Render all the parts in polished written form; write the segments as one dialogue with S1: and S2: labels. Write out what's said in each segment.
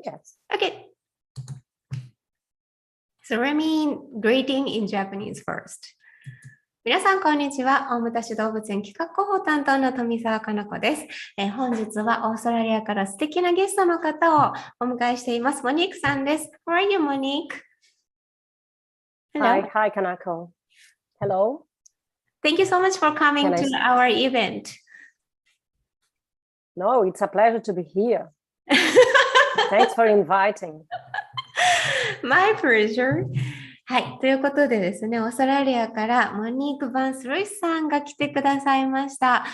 S1: Yes.
S2: Okay. So let me greeting in Japanese first. 皆さん、こんにちは。大牟田市動物園企画広報担当の富澤かな子です。本日はオーストラリアから素敵なゲストの方をお迎えしています。モニークさんです。How are you, Monique?
S1: Hello. Hi, Kanako. Hello.
S2: Thank you so much for coming to our event.
S1: No, it's a pleasure to be here. Thanks for inviting.
S2: My pleasure. はい。ということでですね、オーストラリアからモニーク・バンス・ルイスさんが来てくださいました。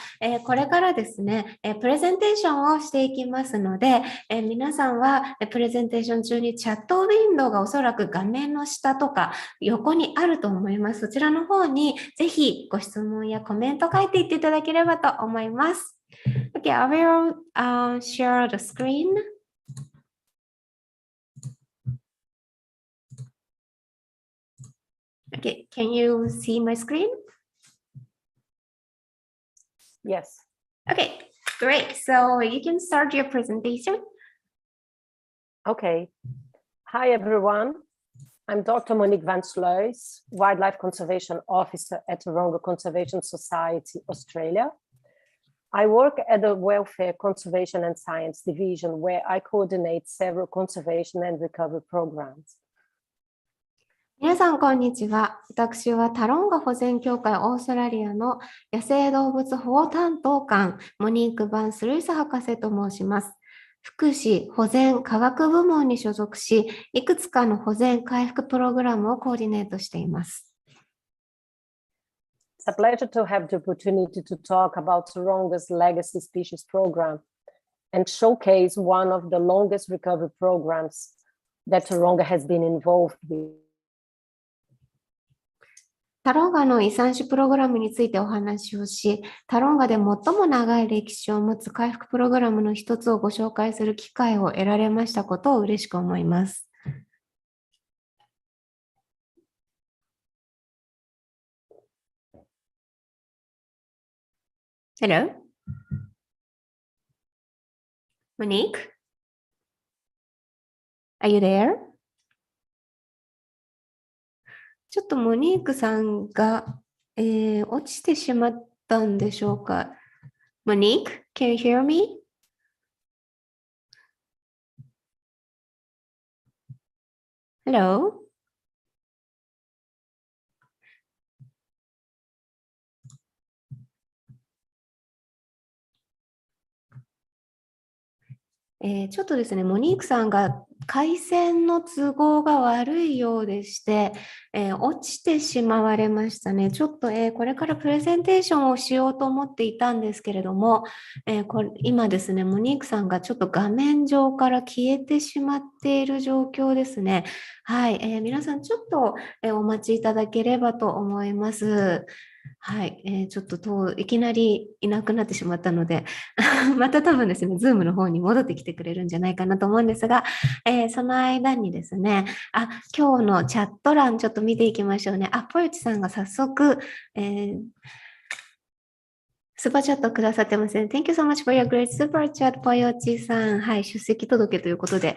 S2: これからですね、プレゼンテーションをしていきますので、皆さんはプレゼンテーション中にチャットウィンドウがおそらく画面の下とか横にあると思います。そちらの方にぜひご質問やコメント書いていっていただければと思います。Okay, I will share the screen.Okay, can you see my screen?
S1: Yes.
S2: Okay, great. So you can start your presentation.
S1: Okay. Hi, everyone. I'm Dr. Monique van Sluis, Wildlife Conservation Officer at Taronga Conservation Society, Australia. I work at the Welfare, Conservation and Science Division, where I coordinate several conservation and recovery programs.
S2: 皆さん、こんにちは。私はタロンガ保全協会オーストラリアの野生動物保護担当官、モニーク・バンス・ルイス博士と申します。福祉、保全、科学部門に所属し、いくつかの保全回復プログラムをコーディネートしています。
S1: It's a pleasure to have the opportunity to talk about Taronga's Legacy Species Program and showcase one of the longest recovery programs that Taronga has been involved with.
S2: タロンガの遺産種プログラムについてお話をし、タロンガで最も長い歴史を持つ回復プログラムの一つをご紹介する機会を得られましたことを嬉しく思います。Hello? Monique? Are you there?ちょっとモニークさんが、落ちてしまったんでしょうか。モニーク、can you hear me? Hello? ちょっとですね、モニークさんが回線の都合が悪いようでして、落ちてしまわれましたね。ちょっと、これからプレゼンテーションをしようと思っていたんですけれども、今ですね、モニークさんがちょっと画面上から消えてしまっている状況ですね。はい、皆さんちょっと、お待ちいただければと思います。はい、ちょっといきなりいなくなってしまったのでまた多分ですね、ズームの方に戻ってきてくれるんじゃないかなと思うんですが、その間にですね、今日のチャット欄ちょっと見ていきましょうね。ポヨチさんが早速、スーパーチャットくださってますね。Thank you so much for your great super chat, ポヨチさん。はい、出席届ということで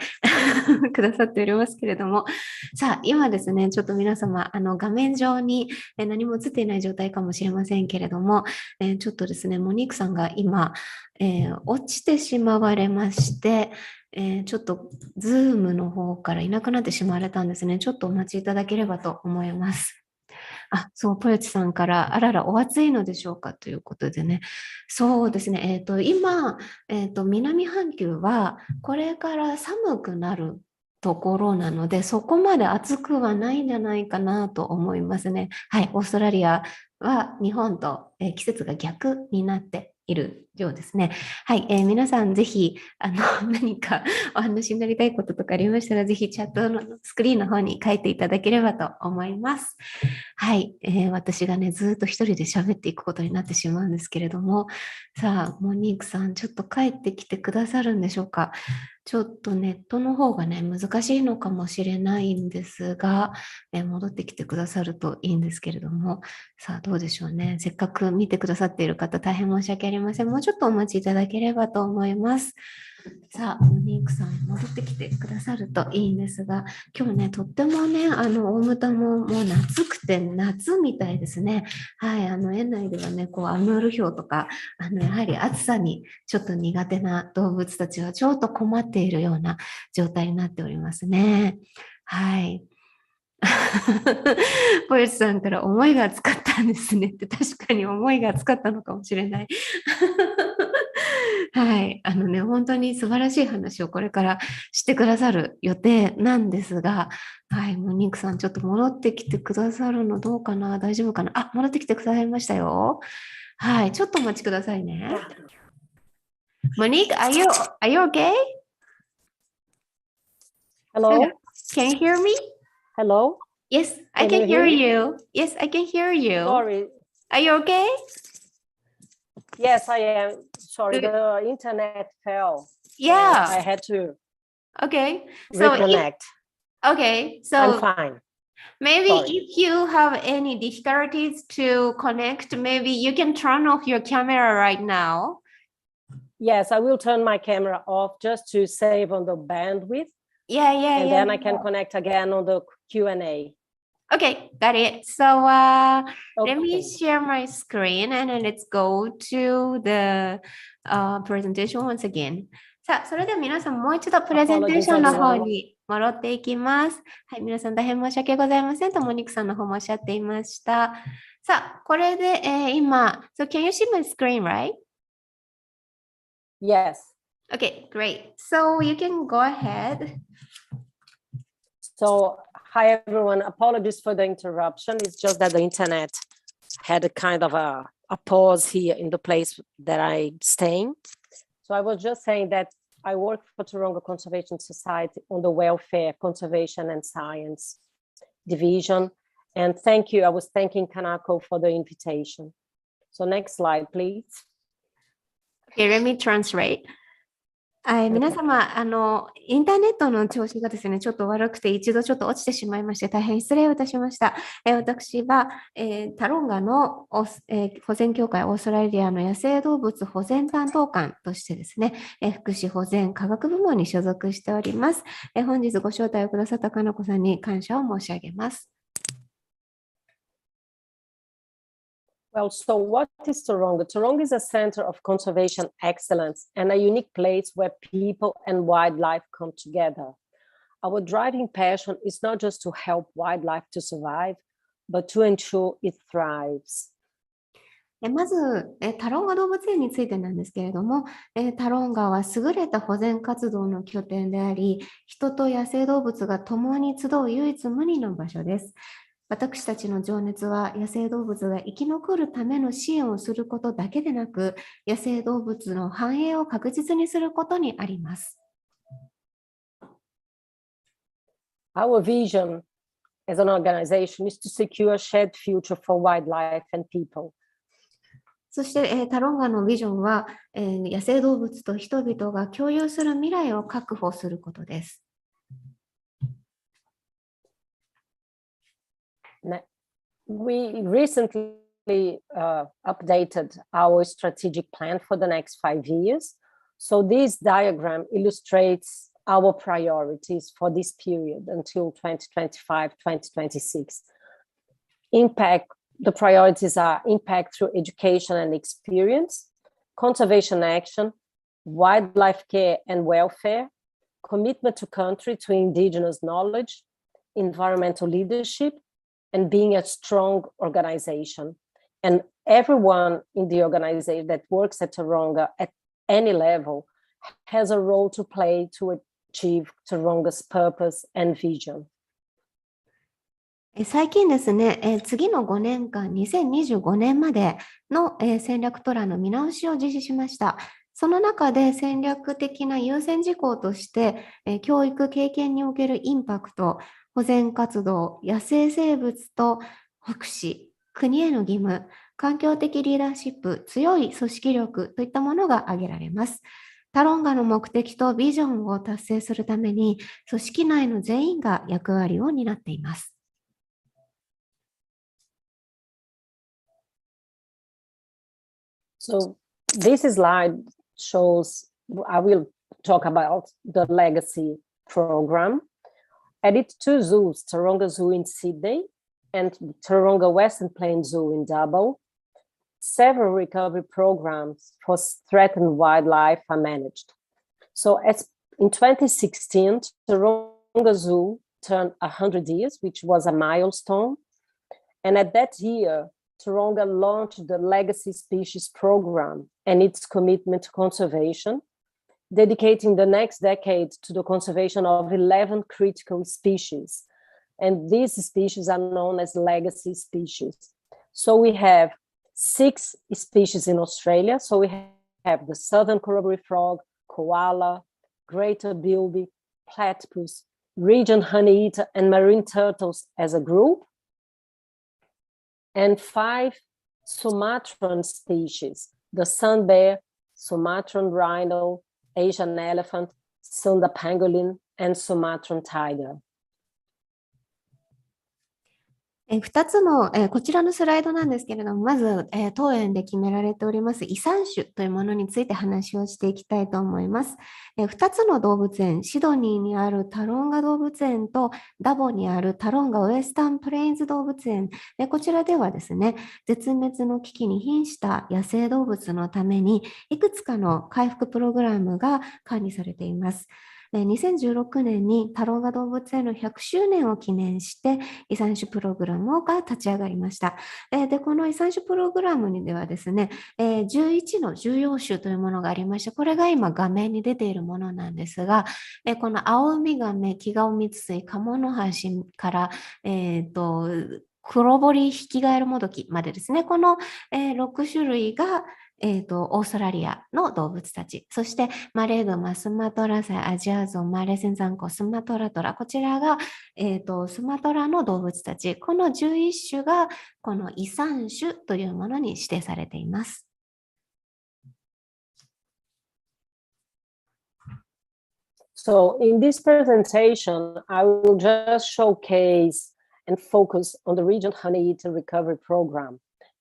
S2: くださっておりますけれども。さあ、今ですね、ちょっと皆様、画面上に何も映っていない状態かもしれませんけれども、ちょっとですね、モニークさんが今、落ちてしまわれまして、ちょっとズームの方からいなくなってしまわれたんですね。ちょっとお待ちいただければと思います。そう、ポヨチさんから、あらら、お暑いのでしょうかということでね。そうですね、今、南半球は、これから寒くなるところなので、そこまで暑くはないんじゃないかなと思いますね。はい、オーストラリアは日本と、季節が逆になっているようですね。はい、皆さんぜひ何かお話になりたいこととかありましたら、ぜひチャットのスクリーンの方に書いていただければと思います。はい、私がね、ずっと一人で喋っていくことになってしまうんですけれども、さあ、モニークさん、ちょっと帰ってきてくださるんでしょうか。ちょっとネットの方がね、難しいのかもしれないんですが、戻ってきてくださるといいんですけれども、さあ、どうでしょうね。せっかく見てくださっている方、大変申し訳ありません。もうちょっとお待ちいただければと思います。さあ、モニークさん戻ってきてくださるといいんですが、今日ね、とってもね、大牟田ももう夏くて夏みたいですね。はい、園内ではね、こう、アムールヒョウとか、やはり暑さにちょっと苦手な動物たちはちょっと困っているような状態になっておりますね。はい。ポヨチさんから思いが熱かったんですねって確かに思いが熱かったのかもしれない。はい。本当に素晴らしい話をこれからしてくださる予定なんですが、はい。モニークさん、ちょっと戻ってきてくださるのどうかな？大丈夫かな？あ、戻ってきてくださいましたよ。はい。ちょっとお待ちくださいね。モニーク、are you okay?
S1: Hello?
S2: Can you hear me?
S1: Hello?
S2: Yes, I can hear you. Yes, I can hear you.
S1: Sorry.
S2: Are you okay?
S1: Yes, I am. Sorry,
S2: Good.
S1: the internet fell.
S2: Yeah.
S1: I had to
S2: Okay. So
S1: reconnect.
S2: Okay.
S1: I'm
S2: So
S1: fine.
S2: maybe
S1: Sorry.
S2: if you have any difficulties to connect, maybe you can turn off your camera right now.
S1: Yes, I will turn my camera off just to save on the bandwidth.
S2: Yeah.
S1: And then I can connect again on the Q&A.
S2: Okay, got it. So let me
S1: Okay.
S2: share my screen and then let's go to the presentation once again. さあ、それでは皆さんもう一度プレゼンテーションの方に戻っていきます。はい、皆さん大変申し訳ございませんとモニックさんの方もおっしゃっていました。さあ、これで、今、So can you see my screen, right?
S1: Yes.
S2: Okay, great. So you can go ahead.
S1: So, hi everyone. Apologies for the interruption. It's just that the internet had a kind of a pause here in the place that I'm staying. So I was just saying that I work for Taronga Conservation Society on the Welfare, Conservation and Science Division. And thank you. I was thanking Kanako for the invitation. So next slide, please.
S2: Okay, let me translate. 皆様、インターネットの調子がですね、ちょっと悪くて、一度ちょっと落ちてしまいまして、大変失礼をいたしました。私は、タロンガの、保全協会オーストラリアの野生動物保全担当官としてですね、福祉保全科学部門に所属しております。本日ご招待をくださったかなこさんに感謝を申し上げます。
S1: Well, so what is Taronga? Taronga is a center of conservation excellence and a unique place where people and wildlife come together. Our driving passion is not just to help wildlife to survive, but to ensure it thrives.
S2: まず、タロンガ動物園についてなんですけれども、タロンガは優れた保全活動の拠点であり、人と野生動物が共に集う唯一無二の場所です。私たちの情熱は野生動物が生き残るための支援をすることだけでなく、野生動物の繁栄を確実にすることにあります。
S1: Our vision as an organization is to secure a shared future for wildlife and people.
S2: そして、タロンガのビジョンは、野生動物と人々が共有する未来を確保することです。
S1: We recently updated our strategic plan for the next 5 years. So this diagram illustrates our priorities for this period until 2025-2026. The priorities are impact through education and experience, conservation action, wildlife care and welfare, commitment to country to indigenous knowledge, environmental leadership, and being a strong organization. And everyone in the organization that works at Taronga at any level has a role to play to achieve Taronga's purpose and vision.
S2: 最近ですね、次の5年間、2025年までの、戦略プランの見直しを実施しました。その中で戦略的な優先事項として、教育経験におけるインパクト、保全活動、野生生物と福祉、国への義務、環境的リーダーシップ、強い組織力といったものが挙げられます。タロンガの目的とビジョンを達成するために、組織内の全員が役割を担っています。
S1: So this slide shows, I will talk about the legacy program. At its two zoos, Taronga Zoo in Sydney and Taronga Western Plains Zoo in Dabo, several recovery programs for threatened wildlife are managed. So in 2016, Taronga Zoo turned 100 years, which was a milestone. And at that year, Taronga launched the Legacy Species Program and its commitment to conservation, dedicating the next decade to the conservation of 11 critical species. And these species are known as legacy species. So we have 6 species in Australia. So we have the southern corroboree frog, koala, greater bilby, platypus, region honeyeater, and marine turtles as a group, and 5 Sumatran species, the sun bear, Sumatran rhino, Asian elephant, Sunda pangolin, and Sumatran tiger.
S2: 2つの、こちらのスライドなんですけれども、まず、当園で決められております遺産種というものについて話をしていきたいと思います。2つの動物園、シドニーにあるタロンガ動物園とダボにあるタロンガウエスタンプレインズ動物園、こちらではですね、絶滅の危機に瀕した野生動物のためにいくつかの回復プログラムが管理されています。2016年にタロンガ動物園の100周年を記念して遺産種プログラムが立ち上がりました。で、この遺産種プログラムにではですね、11の重要種というものがありまして、これが今画面に出ているものなんですが、このアオウミガメ、キガオミツスイ、カモノハシから、黒ボリヒキガエルモドキまでですね、この、6種類がオーストラリアの動物たち、そしてマレーグマ、スマトラサイ、アジアゾウ、マレーセンザンコ、スマトラトラ、こちらが、スマトラの動物たち、この11種がこの遺産種というものに指定されています。
S1: So in this presentation, I will just showcase and focus on the Regent Honeyeater Recovery Program.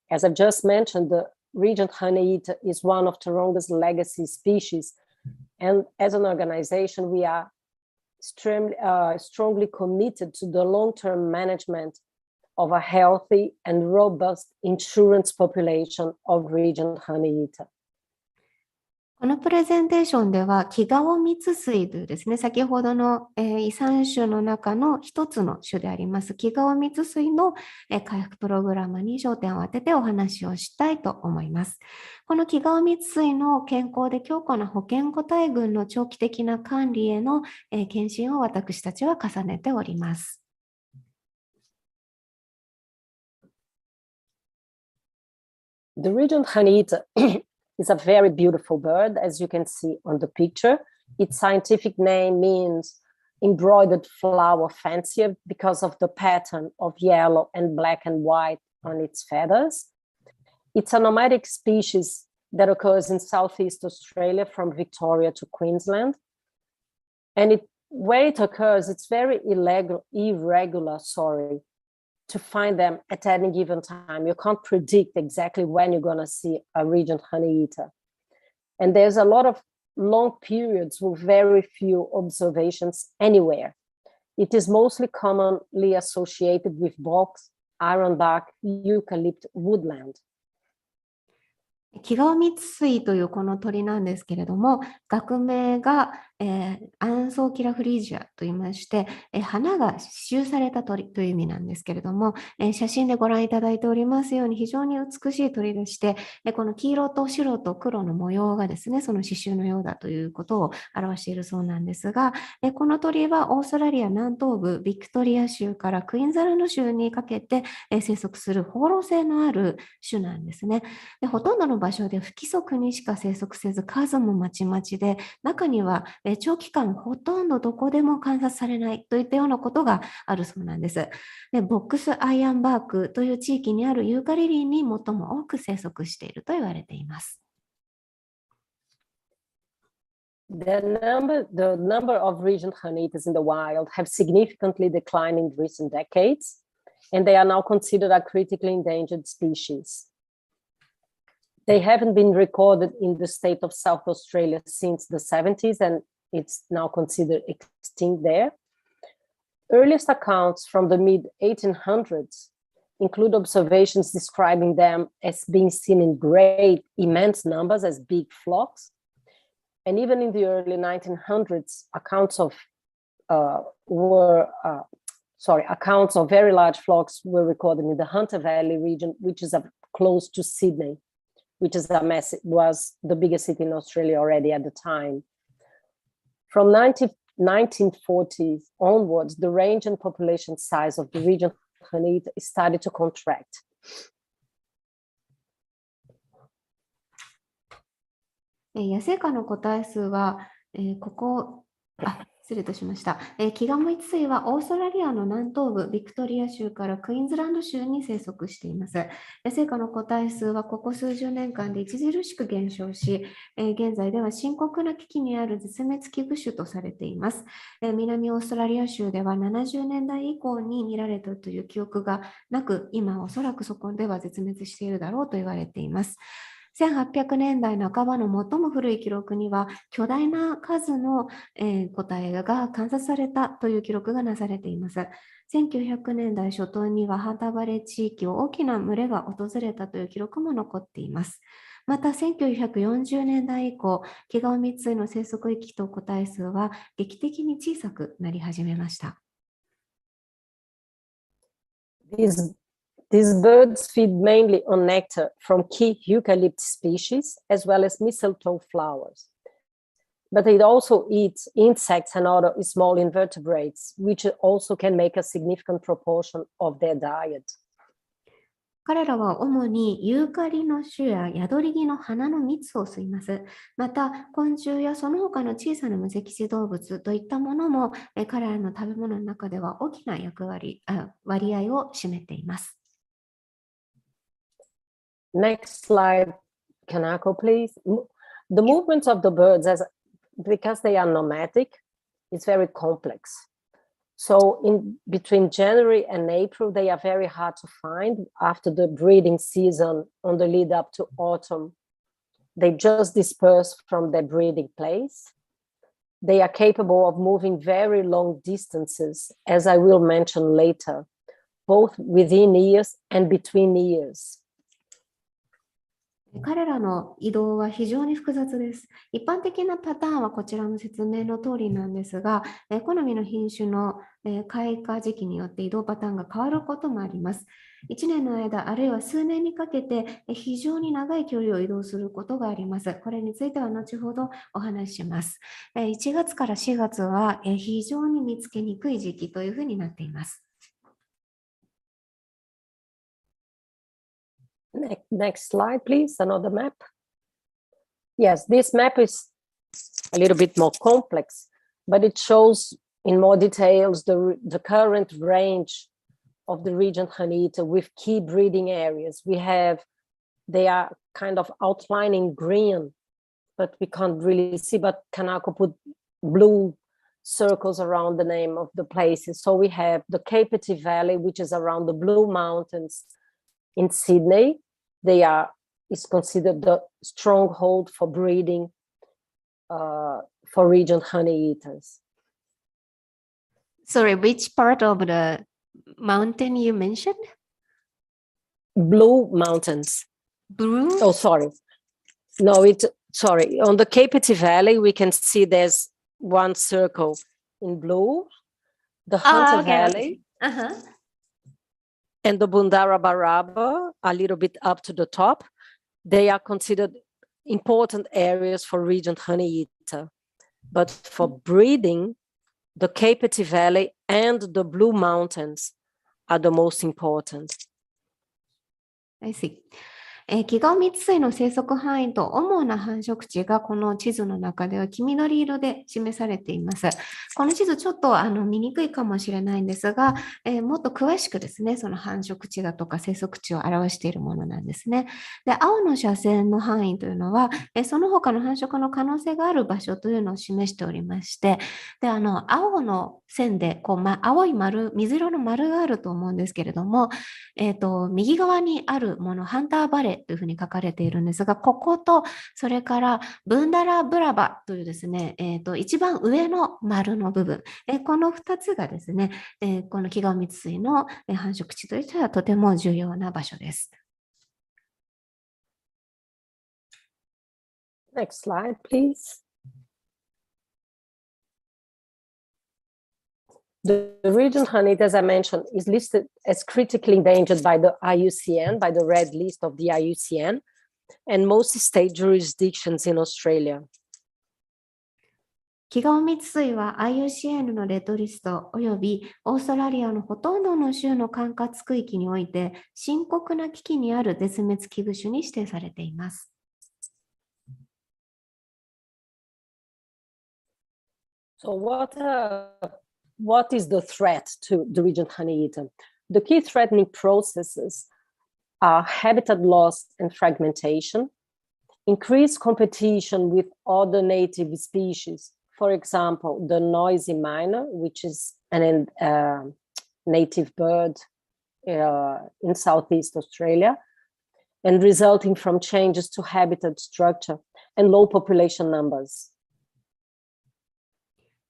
S1: As I've just mentioned, the Regent Honeyeater is one of Taronga's legacy species. And as an organization, we are strongly committed to the long-term management of a healthy and robust insurance population of Regent Honeyeater.
S2: このプレゼンテーションでは、キガオミツスイというですね、先ほどの、遺産種の中の一つの種であります、キガオミツスイの、回復プログラムに焦点を当ててお話をしたいと思います。このキガオミツスイの健康で強固な保健個体群の長期的な管理への、検診を私たちは重ねております。
S1: The Regent Honeyeater is a very beautiful bird, as you can see on the picture. Its scientific name means embroidered flower fancier because of the pattern of yellow and black and white on its feathers. It's a nomadic species that occurs in Southeast Australia from Victoria to Queensland. And where it occurs, it's very irregular, to find them at any given time. You can't predict exactly when you're going to see a Regent Honeyeater. And there's a lot of long periods with very few observations anywhere. It is mostly commonly associated with box, ironbark, eucalypt woodland.
S2: キガオミツスイというこの鳥なんですけれども、学名が、アンソーキラフリージアといいまして、花が刺繍された鳥という意味なんですけれども、写真でご覧いただいておりますように非常に美しい鳥でして、この黄色と白と黒の模様がですね、その刺繍のようだということを表しているそうなんですが、この鳥はオーストラリア南東部ビクトリア州からクイーンズランド州にかけて生息する放浪性のある種なんですね。で、ほとんどの場所で不規則にしか生息せず、数もまちまちで、中には長期間ほとんどどこでも観察されないといったようなことがあるそうなんです。で、ボックスアイアンバークという地域にあるユーカリリーに最も多く生息していると言われています。
S1: The number of Regent Honeyeaters in the wild have significantly declined in recent decades, and they are now considered a critically endangered species. They haven't been recorded in the state of South Australia since the 70s, and it's now considered extinct there. Earliest accounts from the mid-1800s include observations describing them as being seen in great, immense numbers as big flocks. And even in the early 1900s, accounts of very large flocks were recorded in the Hunter Valley region, which is close to Sydney, which is was the biggest city in Australia already at the time. From 1940s onwards, the range and population size of the region started to contract.
S2: 野生下の個体数は、失礼いたしました。キガオミツスイはオーストラリアの南東部ビクトリア州からクイーンズランド州に生息しています。野生下の個体数はここ数十年間で著しく減少し、現在では深刻な危機にある絶滅危惧種とされています。南オーストラリア州では70年代以降に見られたという記憶がなく、今おそらくそこでは絶滅しているだろうと言われています。1800年代半ばの最も古い記録には巨大な数の個体が観察されたという記録がなされています。1900年代初頭にはハンターバレー地域を大きな群れが訪れたという記録も残っています。また1940年代以降、キガオミツスイの生息域と個体数は劇的に小さくなり始めました。
S1: These birds feed mainly on nectar from key eucalypt species, as well as mistletoe flowers. But it also eats insects and other small invertebrates, which also can make a significant proportion of their diet.
S2: 彼らは主にユーカリの種やヤドリギの花の蜜を吸います。また、昆虫やその他の小さな無脊椎動物といったものも、彼らの食べ物の中では大きな割合を占めています。
S1: Next slide, Kanako, please. The movements of the birds, because they are nomadic, is very complex. So between January and April, they are very hard to find after the breeding season on the lead up to autumn. They just disperse from their breeding place. They are capable of moving very long distances, as I will mention later, both within years and between years.
S2: 彼らの移動は非常に複雑です。一般的なパターンはこちらの説明の通りなんですが、好みの品種の開花時期によって移動パターンが変わることもあります。1年の間、あるいは数年にかけて非常に長い距離を移動することがあります。これについては後ほどお話しします。1月から4月は非常に見つけにくい時期というふうになっています。
S1: Next slide, please. Another map. Yes, this map is a little bit more complex, but it shows in more details the current range of the region Hanita with key breeding areas. They are kind of outlining green, but we can't really see, but Kanako put blue circles around the name of the places. So we have the Kapiti Valley, which is around the Blue Mountains in Sydney. Is considered the stronghold for breeding for region honey eaters.
S2: Sorry, which part of the mountain you mentioned?
S1: Blue Mountains.
S2: Blue?
S1: Oh, sorry. No, sorry. On the Kapiti Valley, we can see there's one circle in blue, the Hunter Valley.
S2: Uh-huh.
S1: And the Bundara Baraba, a little bit up to the top, they are considered important areas for region honey eater. But for breeding, the Kapiti Valley and the Blue Mountains are the most important.
S2: I see. キガオミツスイの生息範囲と主な繁殖地がこの地図の中では黄緑色で示されています。この地図ちょっと見にくいかもしれないんですが、もっと詳しくですね、その繁殖地だとか生息地を表しているものなんですね。で、青の斜線の範囲というのは、その他の繁殖の可能性がある場所というのを示しておりまして、で、青の線で青い丸、水色の丸があると思うんですけれども、右側にあるもの、ハンターバレれというふうに書かれているんですが、ここと、それからブンダラブラバというですね、一番上の丸の部分、この2つがですね、このキガオミツスイの繁殖地としてはとても重要な場所です。
S1: Next slide, please. The region Hanit, as I mentioned, is listed as critically endangered by the IUCN, by the red list of the IUCN, and most state jurisdictions in Australia.
S2: キガオミツスイは IUCN のレッドリストおよびオーストラリアのほとんどの州の管轄区域において深刻な危機にある絶滅危惧種に指定されています。
S1: So what is the threat to the region Honeyeater? The key threatening processes are habitat loss and fragmentation, increased competition with other native species. For example, the noisy miner, which is an native bird in Southeast Australia, and resulting from changes to habitat structure and low population numbers.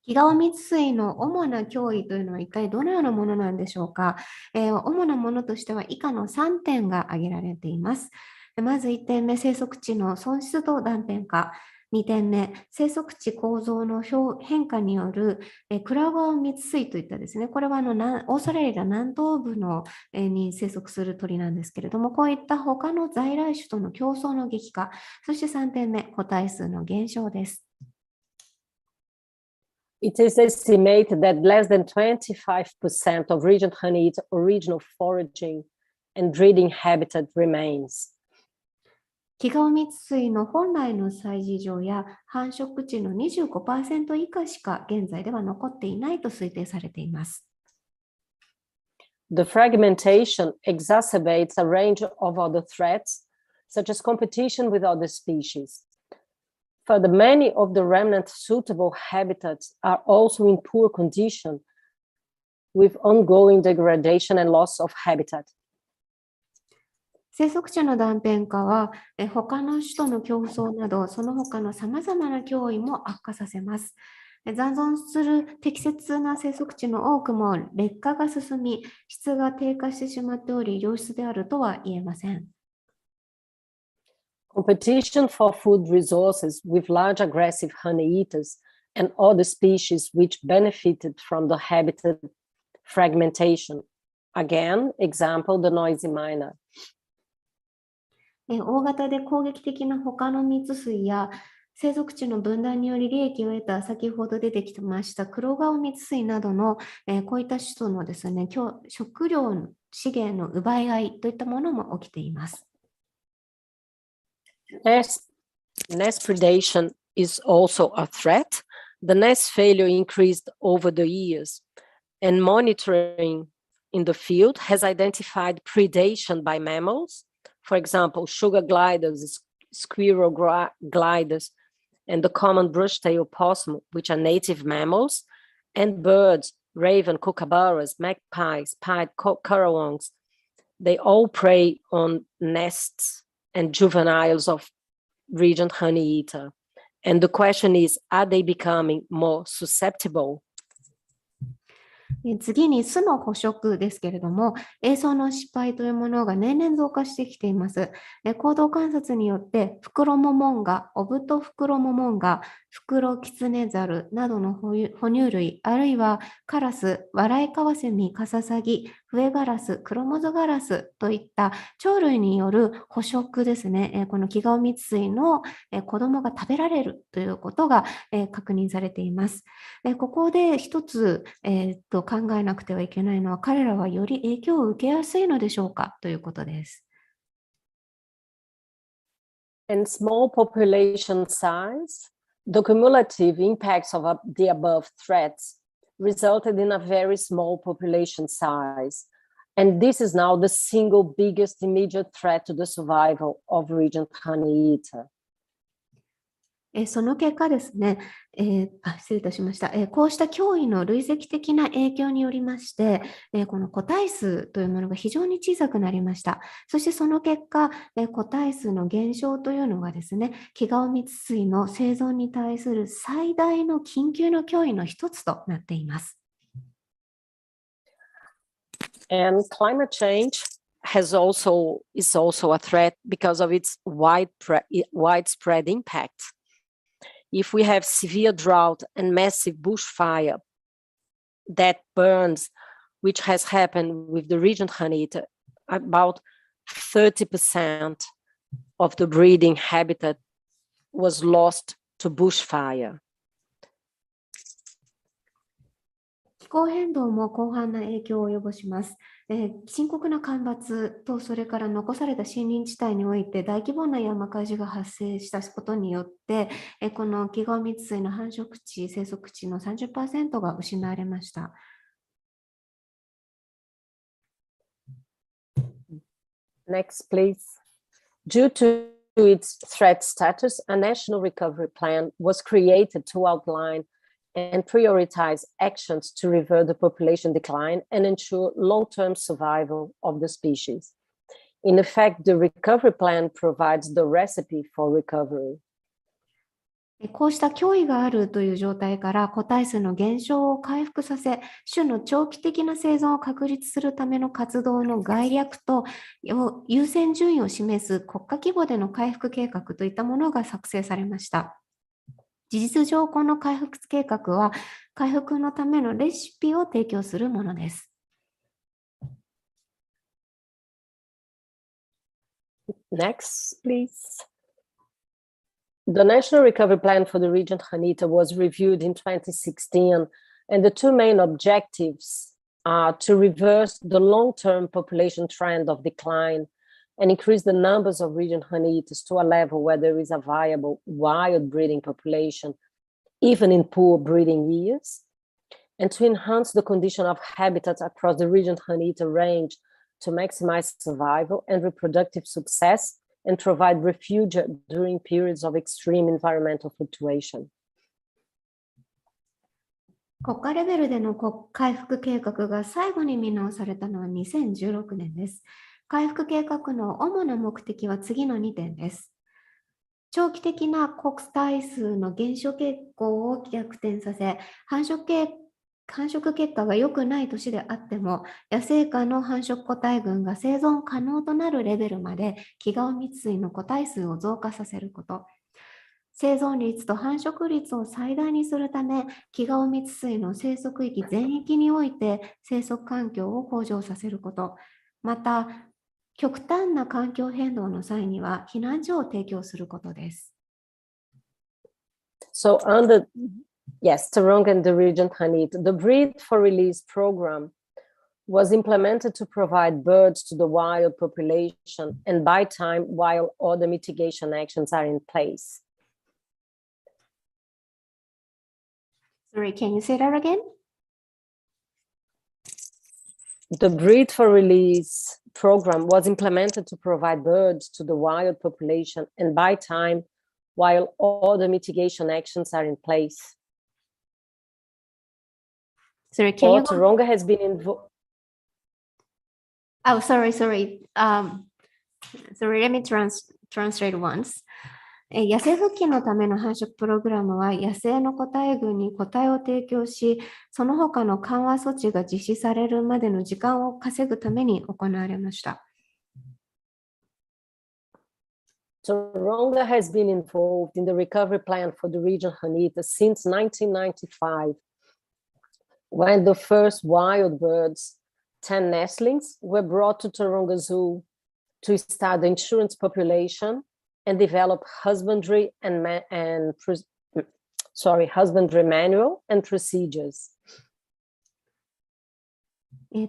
S2: キガオミツスイの主な脅威というのは一体どのようなものなんでしょうか。主なものとしては以下の3点が挙げられています。まず1点目、生息地の損失と断片化。2点目、生息地構造の変化によるクラガオミツスイといったですね、これはオーストラリア南東部に生息する鳥なんですけれども、こういった他の在来種との競争の激化、そして3点目、個体数の減少です。
S1: It is estimated that less than 25% of region honeyeater original foraging and breeding habitat remains.
S2: キガオミツスイの本来の採事場や繁殖地の 25% 以下しか現在では残っていないと推定されています。
S1: The fragmentation exacerbates a range of other threats, such as competition with other species. Further, many of the remnant suitable habitats are also in poor condition, with ongoing degradation and loss of habitat.
S2: 生息地の断片化は他の種との競争などその他のさまざまな脅威も悪化させます。残存する適切な生息地の多くも劣化が進み、質が低下してしまっており、良質であるとは言えません。
S1: Competition for food resources with large aggressive honeyeaters and other species which benefited from the habitat fragmentation. Again, example, the noisy miner.
S2: 大型で攻撃的な他のミツスイや生息地の分断により利益を得た先ほど出てきました黒顔ミツスイなどのこういった種とのですね、食料資源の奪い合いといったものも起きています。
S1: Nest predation is also a threat. The nest failure increased over the years, and monitoring in the field has identified predation by mammals, for example, sugar gliders, squirrel gliders, and the common brush-tailed possum, which are native mammals, and birds, raven, kookaburras, magpies, pied currawongs. They all prey on nests and juveniles of region honeyeater. And the question is, are they becoming more susceptible?
S2: 次に巣の捕食ですけれども、営巣の失敗というものが年々増加してきています。行動観察によって、フクロモモンガ、オブトフクロモモンガ、フクロキツネザルなどの哺乳類、あるいはカラス、ワライカワセミ、カササギ、フエガラス、クロモズガラスといった鳥類による捕食ですね、このキガオミツスイの子供が食べられるということが確認されています。ここで一つ考えなくてはいけないのは、彼らはより影響を受けやすいのでしょうかということです。
S1: And small population size, the cumulative impacts of the above threats resulted in a very small population size. And this is now the single biggest immediate threat to the survival of region honeyeater.
S2: その結果ですね、失礼いたしました。こうした脅威の累積的な影響によりまして、この個体数というものが非常に小さくなりました。そしてその結果、個体数の減少というのがですね、キガオミツスイの生存に対する最大の緊急の脅威の一つとなっています。
S1: And climate change is also a threat because of its widespread impact. If we have severe drought and massive bushfire that burns, which has happened with the region Hanita, about 30% of the breeding habitat was lost to bushfire.
S2: 気候変動も広範な影響を及ぼします。深刻な干ばつと、それから残された森林地帯において大規模な山火事が発生したことによって、このキガオミツスイの繁殖地、生息地の 30% が失われました。
S1: Next, please. Due to its threat status, a national recovery plan was created to outline and prioritize actions to revert the population decline and ensure long-term survival of the species. In effect, the recovery plan provides the recipe for recovery.
S2: こうした脅威があるという状態から個体数の減少を回復させ、種の長期的な生存を確立するための活動の概略と優先順位を示す国家規模での回復計画といったものが作成されました。事実上、この回復計画は回復のためのレシピを提供するものです。
S1: Next, please. The National Recovery Plan for the region Hanita was reviewed in 2016, and the two main objectives are to reverse the long-term population trend of decline and increase the numbers of region Hanitas to a level where there is a viable wild breeding population, even in poor breeding years, and to enhance the condition of habitats across the region Hanita range to maximize survival and reproductive success and provide refuge during periods of extreme environmental fluctuation.
S2: 国家レベルでの回復計画が最後に見直されたのは2016年です。回復計画の主な目的は次の2点です。長期的な個体数の減少傾向を逆転させ、繁殖結果が良くない年であっても、野生下の繁殖個体群が生存可能となるレベルまでキガオミツスイの個体数を増加させること。生存率と繁殖率を最大にするため、キガオミツスイの生息域全域において生息環境を向上させること。また、極端な環境変動の際には避難所を提供することです。
S1: So Taronga and the region Hanita, the Breed for Release program was implemented to provide birds to the wild population and buy time while other mitigation actions are in place.
S2: Sorry, can you say that again?
S1: The Breed for Release program was implemented to provide birds to the wild population and buy time while all the mitigation actions are in place.
S2: Sorry, can you...
S1: Taronga has been involved.
S2: Oh, sorry. Sorry, let me translate once. 野生復帰のための繁殖プログラムは野生の個体群に個体を提供し、その他の緩和措置が実施されるまでの時間を稼ぐために行われました。
S1: Taronga has been involved in the recovery plan for the region Hanita since 1995, when the first wild birds, 10 nestlings, were brought to Taronga Zoo to start the insurance population and develop husbandry manual and procedures.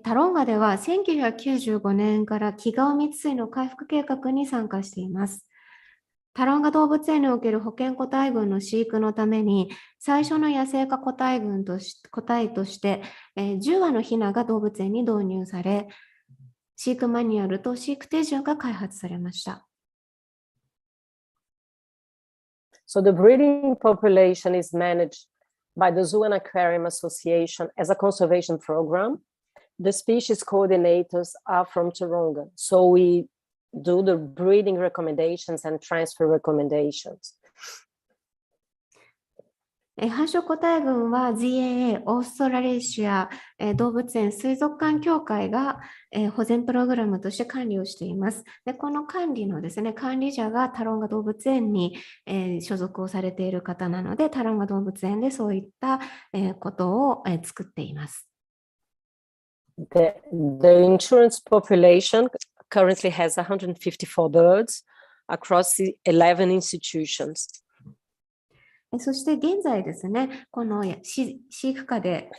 S2: タロンガでは1995年からキガオミツスイの回復計画に参加しています。タロンガ動物園における保健個体群の飼育のために、最初の野生化個体として、10羽のヒナが動物園に導入され、飼育マニュアルと飼育手順が開発されました。
S1: So the breeding population is managed by the Zoo and Aquarium Association as a conservation program. The species coordinators are from Taronga. So we do the breeding recommendations and transfer recommendations.
S2: 繁殖個体群は ZAA オーストラリア動物園水族館協会が保全プログラムとして管理をしています。で、この管理のですね、管理者がタロンガ動物園に所属をされている方なので、タロンガ動物園でそういったことを作っています。
S1: The insurance population currently has 154 birds across the 11 institutions.
S2: そして現在ですね、この飼育下で、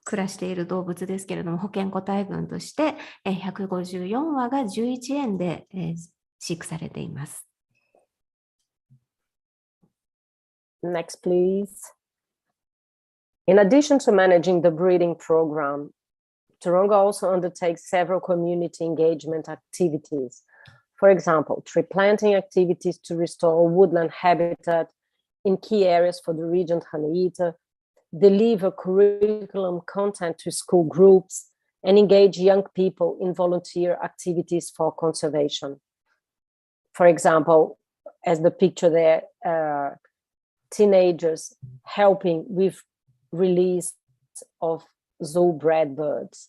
S2: 暮らしている動物ですけれども、保健個体群として154羽が11園で、飼育されています。
S1: Next, please. In addition to managing the breeding program, Taronga also undertakes several community engagement activities. For example, tree planting activities to restore woodland habitat in key areas for the regent honeyeater, deliver curriculum content to school groups, and engage young people in volunteer activities for conservation. For example, as the picture there, teenagers helping with release of zoo-bred birds.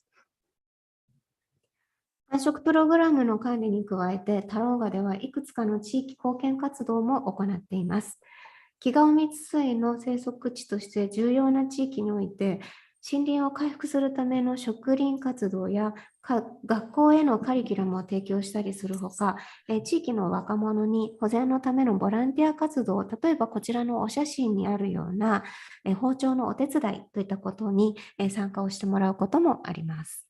S2: 繁殖プログラムの管理に加えて、タロンガではいくつかの地域貢献活動も行っています。キガオミツスイの生息地として重要な地域において、森林を回復するための植林活動や学校へのカリキュラムを提供したりするほか、地域の若者に保全のためのボランティア活動、例えばこちらのお写真にあるような放鳥のお手伝いといったことに参加をしてもらうこともあります。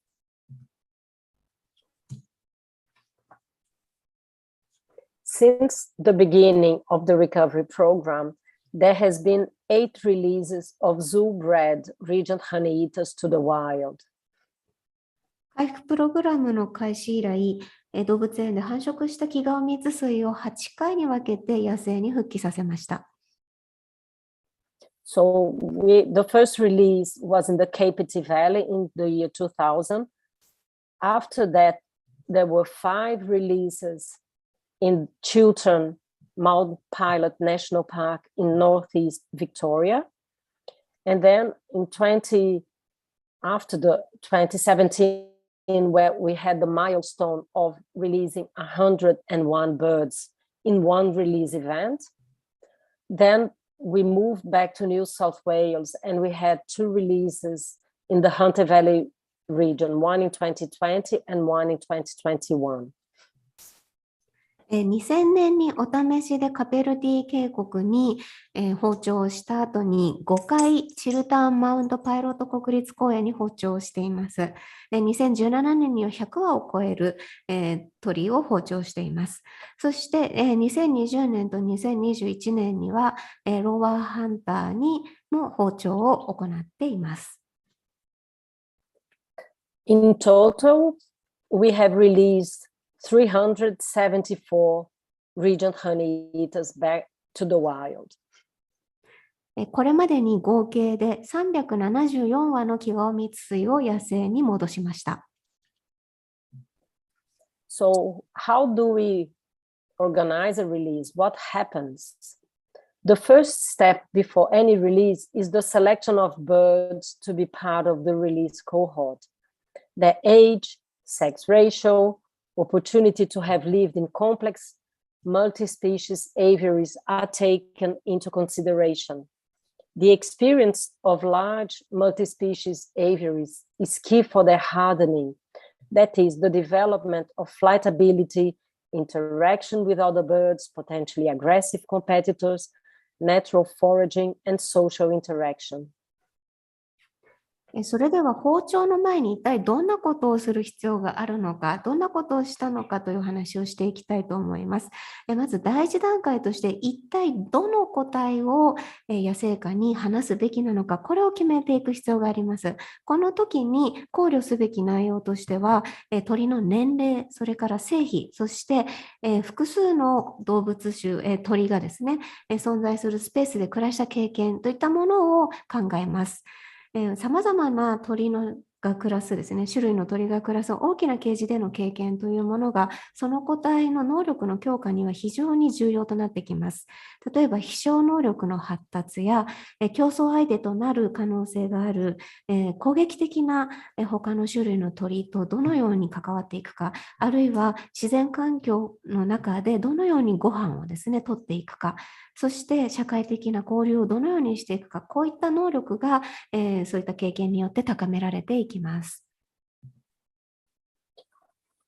S1: Since the beginning of the recovery program, there has been 8 releases of zoo-bred regent honeyeaters to the wild.
S2: 回復プログラムの開始以来、動物園で繁殖したキガオミツスイを8回に分けて野生に復帰させました。
S1: So the first release was in the Kapiti Valley in the year 2000. After that, there were 5 releases in Chiltern Mount Pilot National Park in Northeast Victoria. And then after the 2017, where we had the milestone of releasing 101 birds in one release event, then we moved back to New South Wales and we had 2 releases in the Hunter Valley region, one in 2020 and one in 2021.
S2: 2000年にお試しでカペルティ渓谷に放鳥をした後に5回チルターンマウントパイロット国立公園に放鳥をしています。で、2017年には100羽を超える鳥を放鳥しています。そして2020年と2021年にはローワーハンターにも放鳥を行っています。
S1: In total, we have released 374 regent honeyeaters back to the wild.
S2: これまでに合計で374羽のキガオミツスイを野生に戻しました。
S1: So how do we organize a release? What happens? The first step before any release is the selection of birds to be part of the release cohort. Their age, sex ratio, opportunity to have lived in complex multi-species aviaries are taken into consideration. The experience of large multi-species aviaries is key for their hardening. That is, the development of flight ability, interaction with other birds, potentially aggressive competitors, natural foraging, and social interaction.
S2: それでは放鳥の前に一体どんなことをする必要があるのか、どんなことをしたのかという話をしていきたいと思います。まず第一段階として一体どの個体を野生下に放すべきなのか、これを決めていく必要があります。この時に考慮すべき内容としては、鳥の年齢、それから性比、そして複数の動物種、鳥がですね、存在するスペースで暮らした経験といったものを考えます。さまざまな鳥が暮らすですね、種類の鳥が暮らす大きなケージでの経験というものが、その個体の能力の強化には非常に重要となってきます。例えば、飛翔能力の発達や、競争相手となる可能性がある、攻撃的な他の種類の鳥とどのように関わっていくか、あるいは自然環境の中でどのようにご飯をですね、取っていくか、そして社会的な交流をどのようにしていくか、こういった能力が、そういった経験によって高められていきます。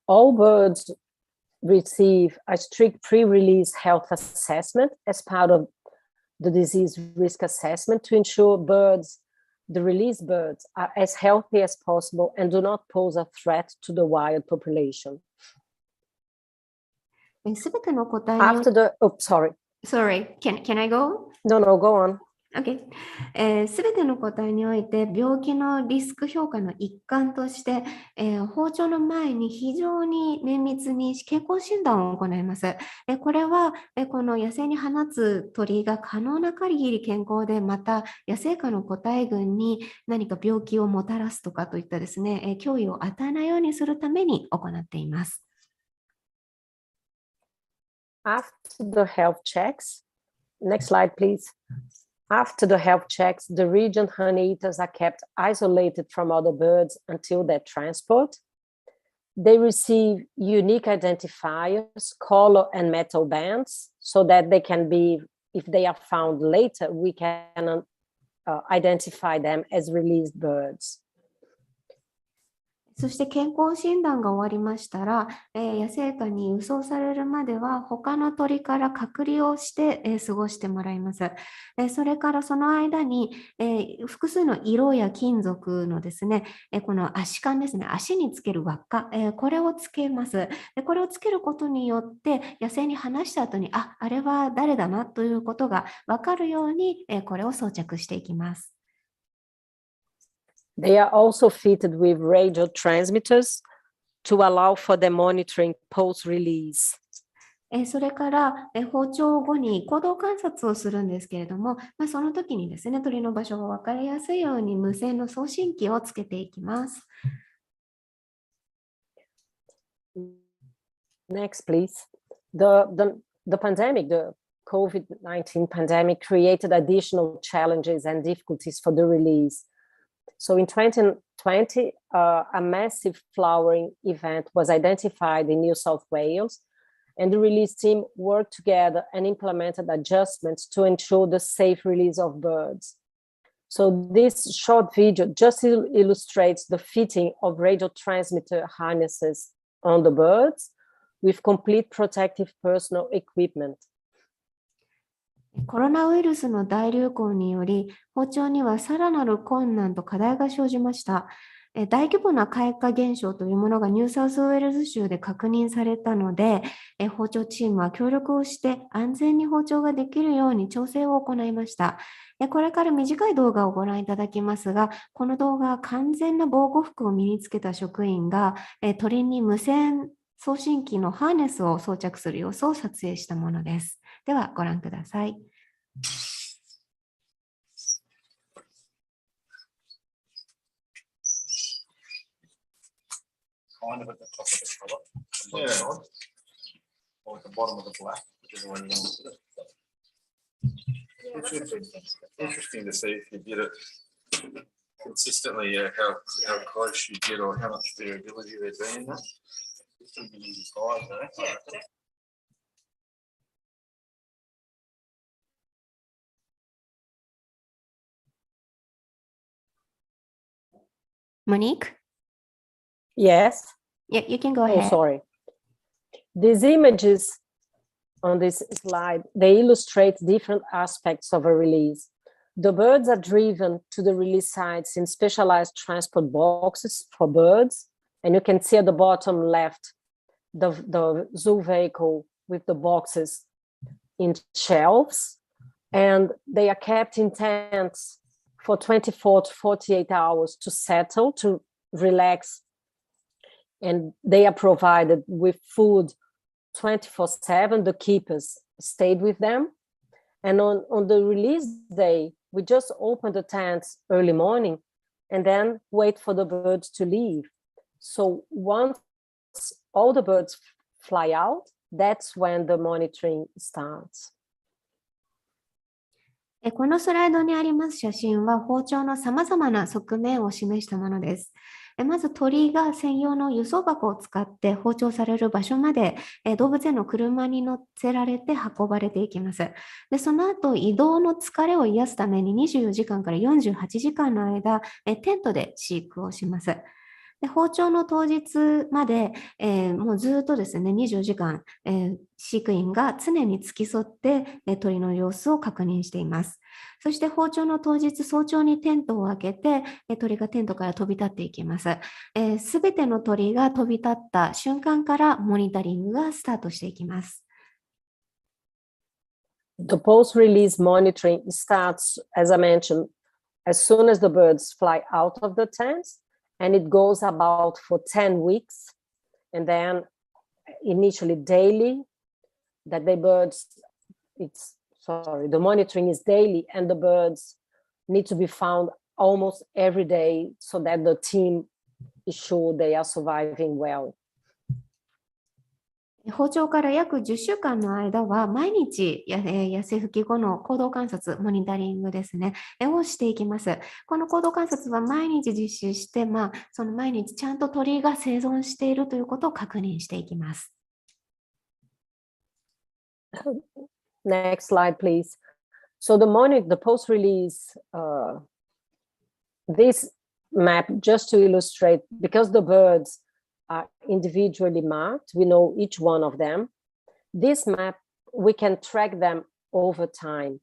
S1: All birds receive a strict pre-release health assessment as part of the disease risk assessment to ensure the released birds are as healthy as possible and do not pose a threat to the wild population.
S2: すべての個体に
S1: After the,
S2: Sorry, can I go?
S1: No, go on.
S2: OK。すべての個体において病気のリスク評価の一環として、放鳥の前に非常に綿密に健康診断を行います。これは、この野生に放つ鳥が可能な限り健康で、また野生下の個体群に何か病気をもたらすとかといったですね、脅威を与えないようにするために行っています。
S1: After the health checks, next slide, please. After the health checks, the region honey eaters are kept isolated from other birds until their transport. They receive unique identifiers, color and metal bands, so that they can be, if they are found later, we can identify them as released birds.
S2: そして健康診断が終わりましたら、野生下に輸送されるまでは他の鳥から隔離をして、過ごしてもらいます。それからその間に、複数の色や金属のですね、この足環ですね、足につける輪っか、これをつけます。これをつけることによって野生に放した後に、あれは誰だなということが分かるように、これを装着していきます。
S1: They are also fitted with radio transmitters to allow for the monitoring post-release.
S2: それから放鳥後に行動観察をするんですけれども、その時にですね、鳥の場所が分かりやすいように無線の送信機をつけていきます。
S1: Next, please. The pandemic, the COVID-19 pandemic created additional challenges and difficulties for the release. So in 2020, a massive flowering event was identified in New South Wales, and the release team worked together and implemented adjustments to ensure the safe release of birds. So this short video just illustrates the fitting of radio transmitter harnesses on the birds with complete protective personal equipment.
S2: コロナウイルスの大流行により、放鳥にはさらなる困難と課題が生じました。大規模な開花現象というものがニューサウスウェールズ州で確認されたので、放鳥チームは協力をして安全に放鳥ができるように調整を行いました。これから短い動画をご覧いただきますが、この動画は完全な防護服を身につけた職員が鳥に無線送信機のハーネスを装着する様子を撮影したものです。ではご覧ください。
S3: Kind of at the top of the collar. Yeah. Or at the bottom of the black, whichever way you want to put it. Yeah, it's interesting to see if you did it consistently, how close you get or how much variability there's in that. It's going to be size, though. Yeah.
S2: Monique?
S1: Yes?
S2: Yeah, you can go ahead.
S1: Oh, sorry. These images on this slide, they illustrate different aspects of a release. The birds are driven to the release sites in specialized transport boxes for birds. And you can see at the bottom left, the zoo vehicle with the boxes in shelves. And they are kept in tents for 24 to 48 hours to settle, to relax. And they are provided with food 24/7. The keepers stayed with them. And on the release day, we just open the tents early morning and then wait for the birds to leave. So once all the birds fly out, that's when the monitoring starts.
S2: このスライドにあります写真は放鳥のさまざまな側面を示したものです。まず鳥が専用の輸送箱を使って放鳥される場所まで動物園の車に乗せられて運ばれていきます。で、その後移動の疲れを癒すために24時間から48時間の間テントで飼育をします。で、放鳥の当日まで、もうずっとですね、24時間、飼育員が常に付き添って、鳥の様子を確認しています。そして放鳥の当日、早朝にテントを開けて、鳥がテントから飛び立っていきます。すべての鳥が飛び立った瞬間からモニタリングがスタートしていきます。
S1: The post-release monitoring starts, as I mentioned, as soon as the birds fly out of the tents. And it goes about for 10 weeks. And then initially daily, that the birds, the monitoring is daily and the birds need to be found almost every day so that the team is sure they are surviving well.
S2: 放鳥から約10週間の間は毎日野生復帰後の行動観察、モニタリングですね、をしていきます。この行動観察は毎日実施して、その毎日ちゃんと鳥が生存しているということを確認していきます。
S1: Next slide, please. So the post-release, this map, just to illustrate, because the birds are individually marked, we know each one of them. This map, we can track them over time.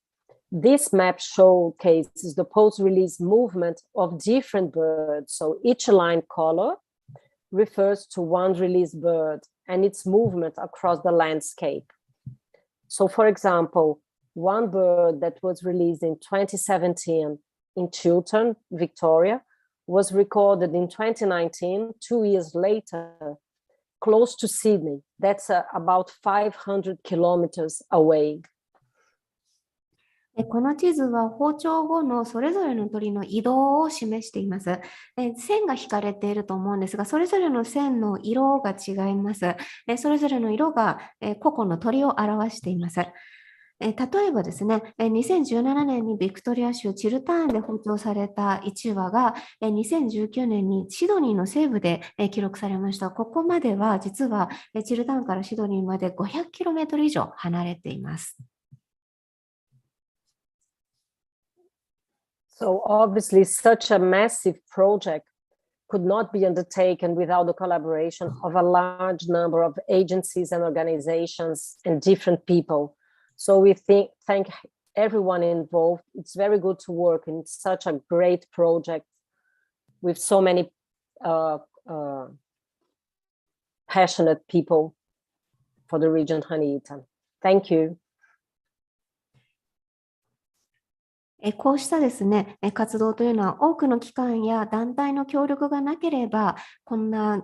S1: This map showcases the post-release movement of different birds. So each line color refers to one released bird and its movement across the landscape. So for example, one bird that was released in 2017 in Chiltern, Victoria, was recorded in 2019, 2 years later, close to Sydney. That's about 500 kilometers away.
S2: この地図は放鳥後のそれぞれの鳥の移動を示しています。線が引かれていると思うんですが、それぞれの線の色が違います。それぞれの色が個々の鳥を表しています。例えばですね、2017年にビクトリア州チルターンで放鳥された1羽が2019年にシドニーの西部で記録されました。ここまでは実はチルターンからシドニーまで 500km 以上離れています。
S1: So obviously such a massive project could not be undertaken without the collaboration of a large number of agencies and organizations and different people. So we thank everyone involved. It's very good to work in such a great project with so many passionate people for the region Honeyeaton. Thank you.
S2: こうしたですね、活動というのは多くの機関や団体の協力がなければ、この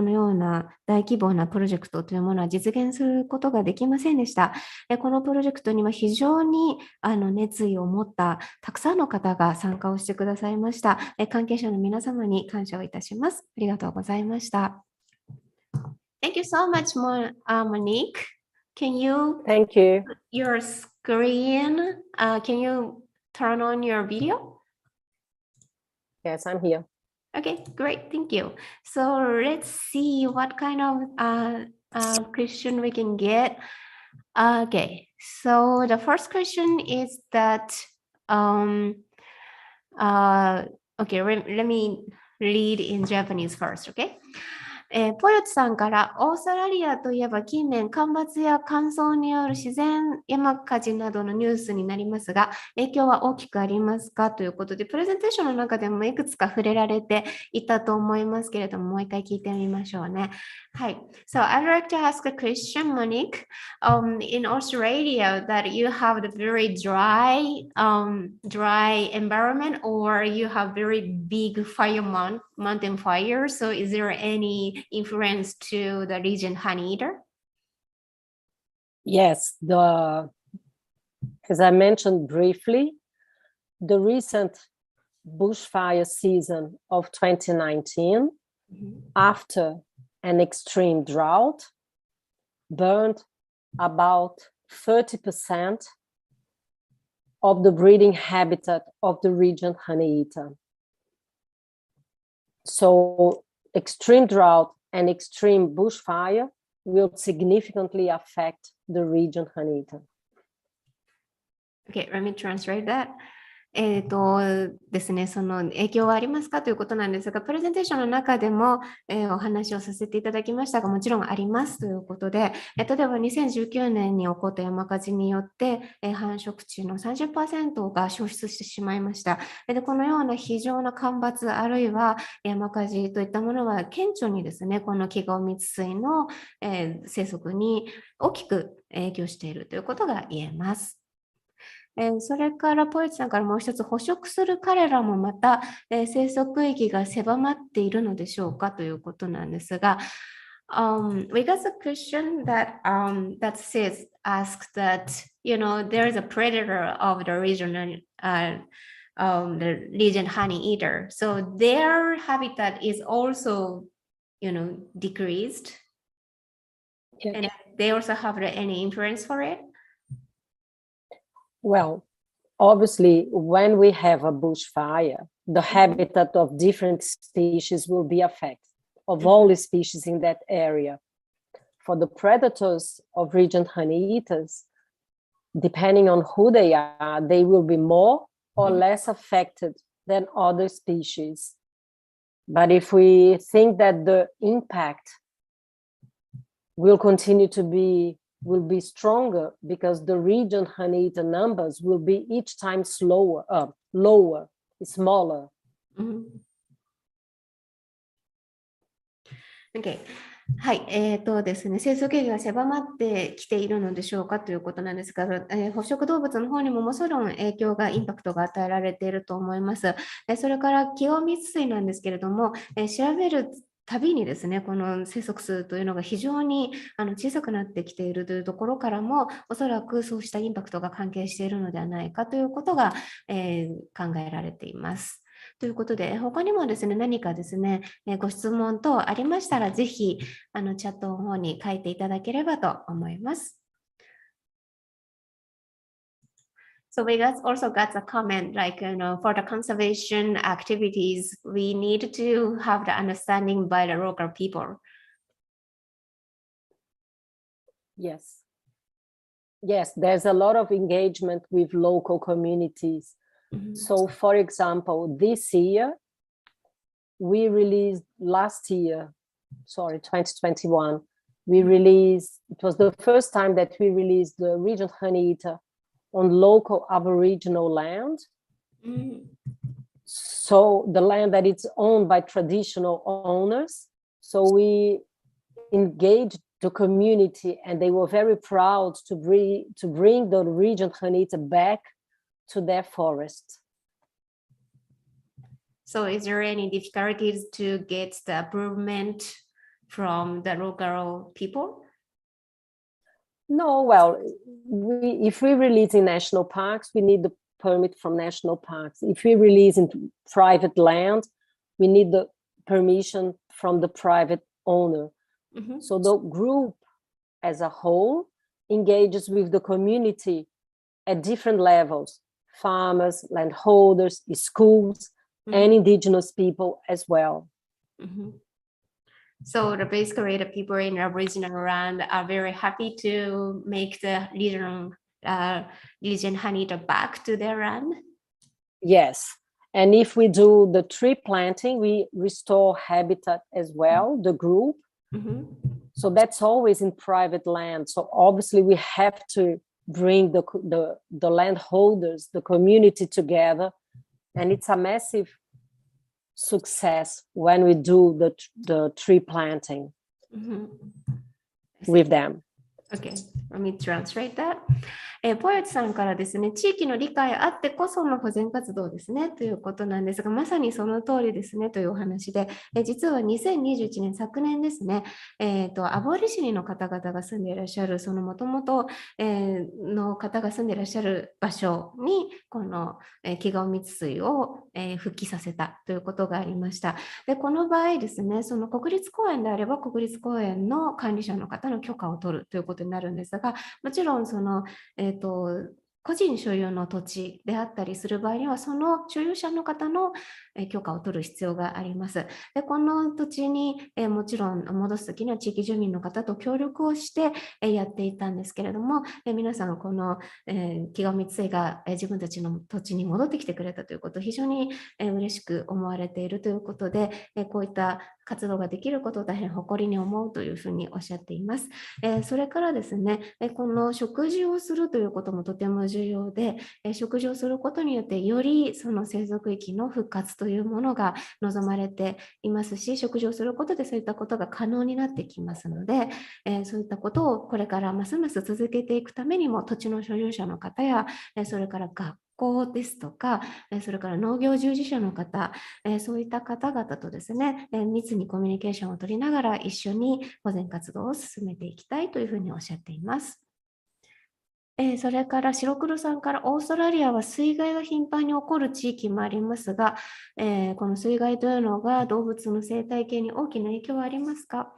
S2: ような大規模なプロジェクトというものは実現することができませんでした。このプロジェクトには非常に熱意を持ったたくさんの方が参加をしてくださいました。関係者の皆様に感謝をいたします。ありがとうございました。Thank you so much, Monique. Can you?
S1: Thank you.
S2: Your screen. Can you turn on your video?
S1: Yes, I'm here.
S2: Okay, great. Thank you. So let's see what kind of question we can get. Okay, so the first question is that, okay, let me read in Japanese first, okay? ポヨチさんからオーストラリアといえば近年干ばつや乾燥による自然山火事などのニュースになりますが、影響は大きくありますかということで、プレゼンテーションの中でもいくつか触れられていたと思いますけれども、もう一回聞いてみましょうね。はい。So I'd like to ask a question, Monique. In Australia, that you have the very dry environment, or you have very big mountain fire. So is there any influence to the region Honeyeater?
S1: Yes, as I mentioned briefly, the recent bushfire season of 2019, after an extreme drought, burned about 30% of the breeding habitat of the region Honeyeater. So extreme drought and extreme bushfire will significantly affect the region Honeyeater.
S2: Okay, let me translate that. ですね、その影響はありますかということなんですが、プレゼンテーションの中でも、お話をさせていただきましたが、もちろんありますということで、例えば2019年に起こった山火事によって、繁殖地の 30% が消失してしまいました。で、このような非常な干ばつあるいは山火事といったものは顕著にですね、このキガオミツスイの、生息に大きく影響しているということが言えます。それからポエチさんからもう一つ、捕食する彼らもまた、生息域が狭まっているのでしょうかということなんですが、we got a question that says asked that there is a predator of the region the region Honeyeater, so their habitat is also decreased, and they also have any influence for it.
S1: Well, obviously, when we have a bushfire, the habitat of different species will be affected, of all the species in that area. For the predators of region Honeyeaters, depending on who they are, they will be more or less affected than other species. But if we think that the impact will continue to will be stronger because the region Honeyeater numbers will be each time lower, smaller.
S2: Okay. はい、ですね、生息域が狭まってきているのでしょうかということなんですが、捕食動物の方にももちろん影響が、インパクトが与えられていると思います。それからキガオミツスイなんですけれども、調べるたびにですね、この生息数というのが非常に小さくなってきているというところからも、おそらくそうしたインパクトが関係しているのではないかということが、考えられています。ということで、他にもですね、何かですね、ご質問等ありましたら、ぜひチャットの方に書いていただければと思います。So we also got a comment like, for the conservation activities, we need to have the understanding by the local people.
S1: Yes, there's a lot of engagement with local communities. So, for example, this year, we released 2021, it was the first time that we released the region Honeyeater on local Aboriginal land. So the land that is owned by traditional owners. So we engaged the community and they were very proud to bring the region Honeyeater back to their forest.
S2: So is there any difficulties to get the approval from the local people?
S1: No, well, if we release in national parks, we need the permit from national parks. If we release in private land, we need the permission from the private owner. So the group as a whole engages with the community at different levels, farmers, landholders, schools, and indigenous people as well.
S2: So basically the people in Aboriginal land are very happy to make the region Honeyeater back to their land?
S1: Yes, And if we do the tree planting, we restore habitat as well, the group. So that's always in private land. So obviously we have to bring the landholders, the community together. And it's a massive success when we do the tree planting with them.
S2: Okay, let me translate that. ポヨチさんからですね、地域の理解あってこその保全活動ですねということなんですが、まさにその通りですねというお話で、実は2021年、昨年ですね、アボリジニの方々が住んでいらっしゃる、そのもともとの方が住んでいらっしゃる場所に、このキガオミツスイを復帰させたということがありました。で、この場合ですね、その国立公園であれば、国立公園の管理者の方の許可を取るということになるんですが、もちろんその、個人所有の土地であったりする場合には、その所有者の方の許可を取る必要があります。で、この土地にもちろん戻すときには地域住民の方と協力をしてやっていたんですけれども、皆さんこのキガオミツスイが自分たちの土地に戻ってきてくれたということを非常に嬉しく思われているということで、こういった活動ができることを大変誇りに思うというふうにおっしゃっています。それからですね、この食事をするということもとても重要で、食事をすることによってよりその生息域の復活というものが望まれていますし、食事をすることでそういったことが可能になってきますので、そういったことをこれからますます続けていくためにも、土地の所有者の方や、それから学校ですとか、それから農業従事者の方、そういった方々とですね、密にコミュニケーションを取りながら一緒に保全活動を進めていきたいというふうにおっしゃっています。それから白黒さんから、オーストラリアは水害が頻繁に起こる地域もありますが、この水害というのが動物の生態系に大きな影響はありますか？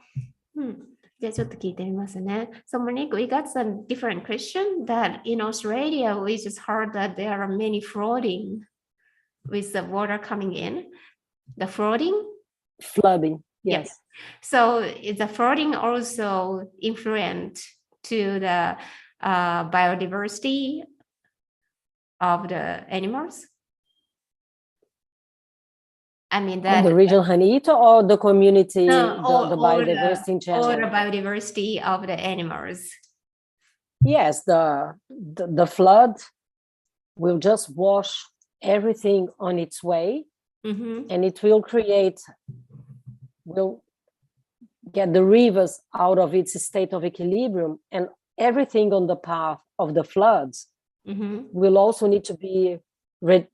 S2: じゃあちょっと聞いてみますね。So Monique, we got some different question that in Australia we just heard that there are many flooding with the water coming in. The flooding?
S1: Flooding, yes.
S2: So is the flooding also influent to the biodiversity of the animals? I mean that
S1: the region Juanito or the community,
S2: the
S1: biodiversity in general?
S2: Or the biodiversity of the animals.
S1: Yes, the flood will just wash everything on its way, and it will get the rivers out of its state of equilibrium, and everything on the path of the floods will also need to be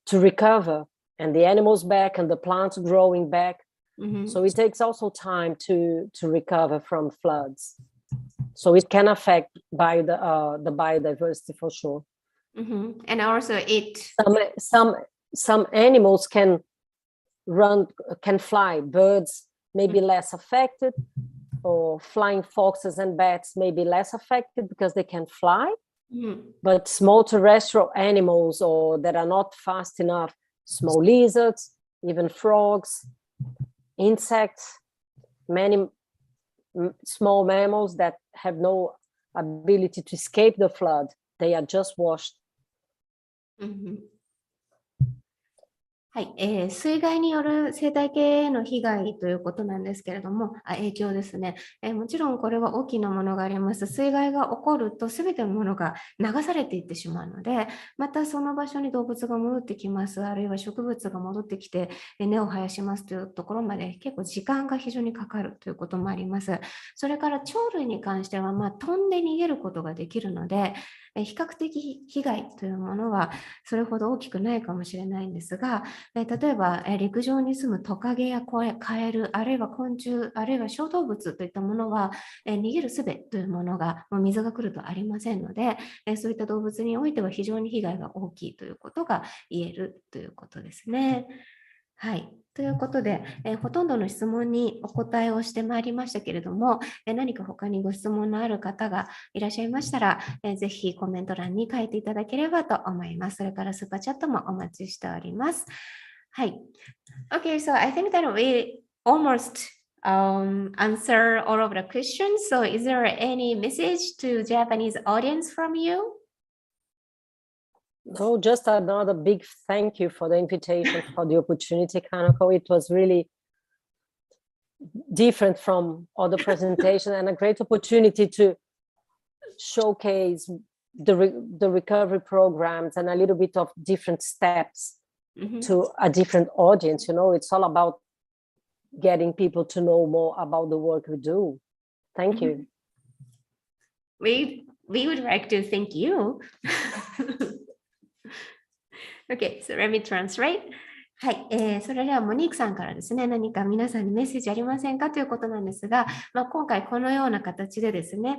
S1: to recover, and the animals back and the plants growing back. So it takes also time to recover from floods. So it can affect the biodiversity for sure.
S2: And also
S1: some animals can fly. Birds may be less affected, or flying foxes and bats may be less affected because they can fly. But small terrestrial animals, or that are not fast enough, small lizards, even frogs, insects, many small mammals that have no ability to escape the flood, they are just washed.
S2: はい、水害による生態系への被害ということなんですけれども、影響ですね、もちろんこれは大きなものがあります。水害が起こると全てのものが流されていってしまうので、またその場所に動物が戻ってきます、あるいは植物が戻ってきて根を生やしますというところまで結構時間が非常にかかるということもあります。それから鳥類に関しては、飛んで逃げることができるので、比較的被害というものはそれほど大きくないかもしれないんですが、例えば陸上に住むトカゲやカエル、あるいは昆虫、あるいは小動物といったものは逃げる術というものがもう水が来るとありませんので、そういった動物においては非常に被害が大きいということが言えるということですね。はい。ということで、ほとんどの質問にお答えをしてまいりましたけれども、何か他にご質問のある方がいらっしゃいましたら、ぜひコメント欄に書いていただければと思います。それからスーパーチャットもお待ちしております。はい。Okay, so I think that we almost answer all of the questions. So is there any message to Japanese audience from you?
S1: No, just another big thank you for the invitation, for the opportunity, Kanako. It was really different from other presentations and a great opportunity to showcase the recovery programs and a little bit of different steps to a different audience. You know, it's all about getting people to know more about the work we do. Thank you.
S2: We would like to thank you. Okay, so let me translate. はい、それではモニークさんからですね、何か皆さんにメッセージありませんかということなんですが、今回このような形でですね、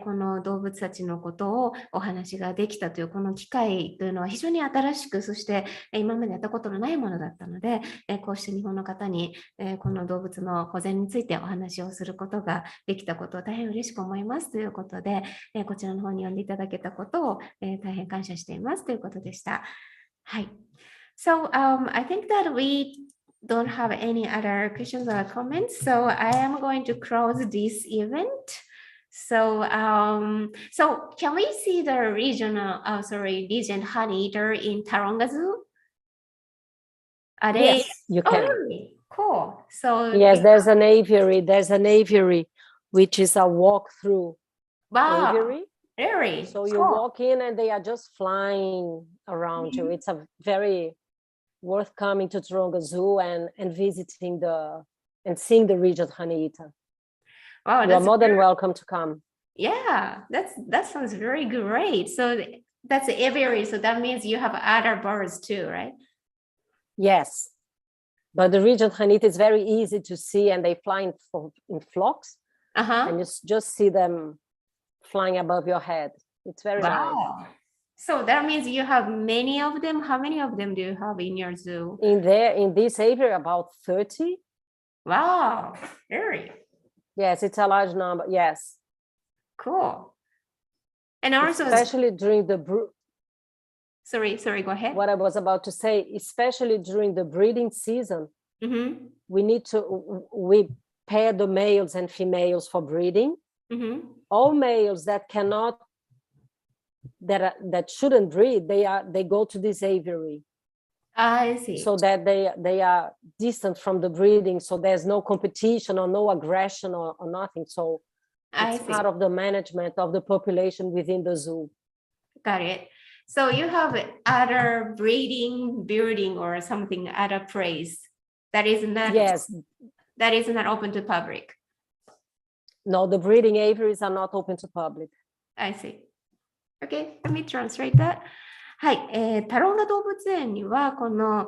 S2: この動物たちのことをお話ができたというこの機会というのは非常に新しく、そして今までやったことのないものだったので、こうして日本の方にこの動物の保全についてお話をすることができたことを大変嬉しく思いますということで、こちらの方に呼んでいただけたことを大変感謝していますということでした。はい。So I think that we don't have any other questions or comments. So I am going to close this event. So can we see the region honey eater in Taronga Zoo? Are they?
S1: Yes, you can.
S2: Really? Cool. So
S1: yes, there's an aviary. There's an aviary, which is a walk-through aviary.
S2: Really?
S1: So you walk in and they are just flying around you. It's a very worth coming to Taronga Zoo and visiting and seeing the region honey eater.
S2: Wow,
S1: you are more than welcome to come.
S2: Yeah, that sounds very great. So that's the aviary. So that means you have other birds too, right?
S1: Yes, but the region honey eater is very easy to see, and they fly in flocks, and you just see them flying above your head. It's very nice.
S2: So that means you have many of them. How many of them do you have in your zoo?
S1: In this area, about 30.
S2: Wow, very.
S1: Yes, it's a large number. Yes.
S2: Cool. And also,
S1: especially during the
S2: Sorry, go ahead.
S1: What I was about to say, especially during the breeding season, we pair the males and females for breeding. All males that cannot, that shouldn't breed, they go to this aviary.
S2: I see.
S1: So that they are distant from the breeding, so there's no competition or no aggression or nothing. So it's part of the management of the population within the zoo.
S2: Got it. So you have other breeding, building, or something, other place that is not, that is not open to public.
S1: No, the breeding aviaries are not open to public.
S2: I see. Okay, let me translate that. はい、タロンガ動物園にはこの、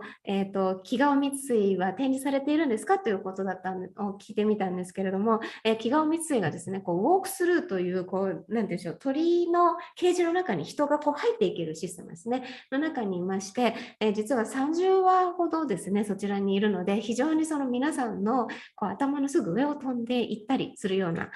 S2: キガオミツスイは展示されているんですかということだったのを聞いてみたんですけれども、キガオミツスイがですね、こうウォークスルーというこうなんていうんでしょう、鳥のケージの中に人がこう入っていけるシステムですね、の中にいまして、実は30羽ほどですね、そちらにいるので、非常にその皆さんのこう頭のすぐ上を飛んでいったりするような、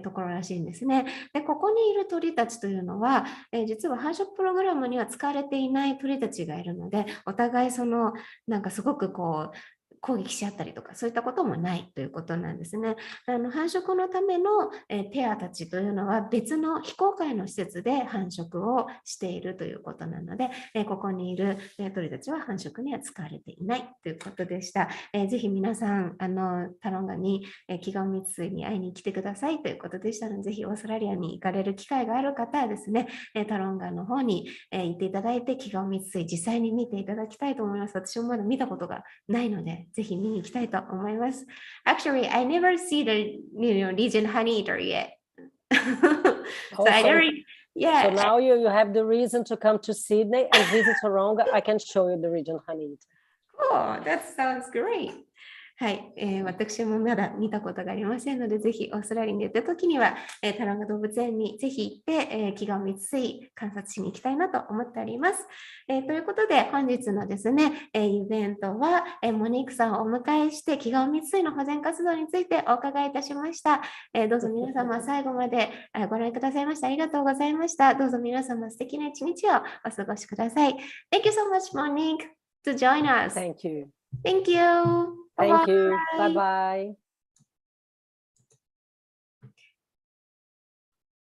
S2: ところらしいんですね。で、ここにいる鳥たちというのは、実は繁殖プログラムには使われていない鳥たちがいるので、お互いそのなんかすごくこう攻撃し合ったりとかそういったこともないということなんですね。繁殖のためのペアたちというのは別の非公開の施設で繁殖をしているということなので、ここにいる鳥たちは繁殖には使われていないということでした。ぜひ皆さんタロンガにキガオミツスイに会いに来てくださいということでしたので、ぜひオーストラリアに行かれる機会がある方はですね、タロンガの方に行っていただいてキガオミツスイ実際に見ていただきたいと思います。私もまだ見たことがないのでぜひ見に行きたいと思います。Actually, I never see the Legion honey eater yet. So I never,
S1: So now you have the reason to come to Sydney and visit Taronga. I can show you the region honey eater.
S2: Oh, that sounds great. はい、私もまだ見たことがありませんので、ぜひオーストラリアに行った時には、タロンガ動物園にぜひ行って、キガオミツスイ観察しに行きたいなと思っております。ということで、本日のですね、イベントは、モニークさんをお迎えして、キガオミツスイの保全活動についてお伺いいたしました。どうぞ皆様最後までご覧くださいましてありがとうございました。どうぞ皆様素敵な一日をお過ごしください。Thank you so much, Monique, to join us.
S1: Thank you.
S2: Thank you.
S1: Thank you. Bye-bye.